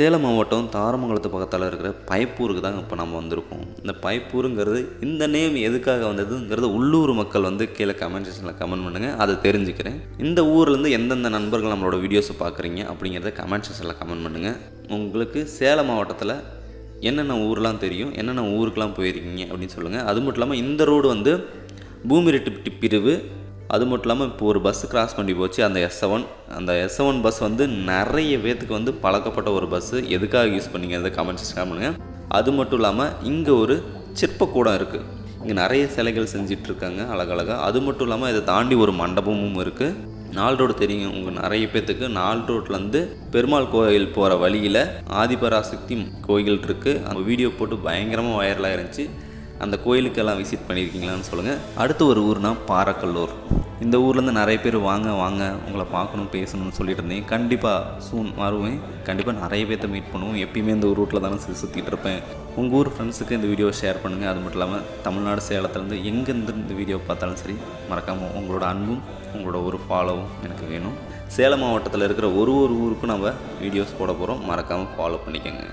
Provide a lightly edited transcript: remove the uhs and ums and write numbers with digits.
சேலம் மாவட்டம் தாரமங்கலத்து பக்கத்தில் இருக்கிற பைப்பூருக்கு தாங்க இப்போ நம்ம வந்திருக்கோம். இந்த பைப்பூருங்கிறது இந்த நேம் எதுக்காக வந்ததுங்கிறது உள்ளூர் மக்கள் வந்து கீழே கமெண்ட் செக்ஷனில் கமெண்ட் பண்ணுங்கள், அதை தெரிஞ்சுக்கிறேன். இந்த ஊர்லேருந்து எந்தெந்த நண்பர்கள் நம்மளோட வீடியோஸை பார்க்குறீங்க அப்படிங்கிறத கமெண்ட் செக்ஷனில் கமெண்ட் பண்ணுங்கள். உங்களுக்கு சேலம் மாவட்டத்தில் என்னென்ன ஊர்லாம் தெரியும், என்னென்ன ஊருக்கெலாம் போயிருக்கீங்க அப்படின்னு சொல்லுங்கள். அது மட்டும் இல்லாமல் இந்த ரோடு வந்து பூமிரெட்டி பிரிவு, அது மட்டும் இல்லாமல் இப்போ ஒரு பஸ்ஸு கிராஸ் பண்ணி போச்சு, அந்த S7 பஸ் வந்து நிறைய பேத்துக்கு வந்து பழக்கப்பட்ட ஒரு பஸ்ஸு. எதுக்காக யூஸ் பண்ணிங்க கமெண்ட் செக்ஷன் பண்ணுங்கள். அது மட்டும் இல்லாமல் இங்கே ஒரு சிற்பக்கூடம் இருக்குது. இங்கே நிறைய சிலைகள் செஞ்சிட்ருக்காங்க அழகழகாக. அது மட்டும் இல்லாமல் இதை தாண்டி ஒரு மண்டபமும் இருக்குது. 4 ரோடு தெரியும் உங்கள் நிறைய பேத்துக்கு. 4 ரோட்லேருந்து பெருமாள் கோயில் போகிற வழியில் ஆதிபராசக்தி கோயில் இருக்குது. அந்த வீடியோ போட்டு பயங்கரமாக வைரலாக இருந்துச்சு. அந்த கோயிலுக்கெல்லாம் விசிட் பண்ணியிருக்கீங்களான்னு சொல்லுங்கள். அடுத்த ஒரு ஊர்னா பாரக்கல்லூர். இந்த ஊர்லேருந்து நிறைய பேர் வாங்க உங்களை பார்க்கணும் பேசணும்னு சொல்லிட்டு இருந்தேன். கண்டிப்பாக சூன் வருவேன். கண்டிப்பாக நிறைய பேர்த்த மீட் பண்ணுவோம். எப்பயுமே இந்த ரூட்டில் தானே சுற்றிட்டு இருப்பேன். உங்கள் ஊர் ஃப்ரெண்ட்ஸுக்கு இந்த வீடியோ ஷேர் பண்ணுங்கள். அது மட்டும் இல்லாமல் தமிழ்நாடு சேலத்துலேருந்து எங்கேருந்து இந்த வீடியோ பார்த்தாலும் சரி, மறக்காமல் உங்களோட அன்பும் உங்களோட ஒரு ஃபாலோவும் எனக்கு வேணும். சேலம் மாவட்டத்தில் இருக்கிற ஒரு ஊருக்கும் நம்ம வீடியோஸ் போட போகிறோம். மறக்காமல் ஃபாலோ பண்ணிக்கோங்க.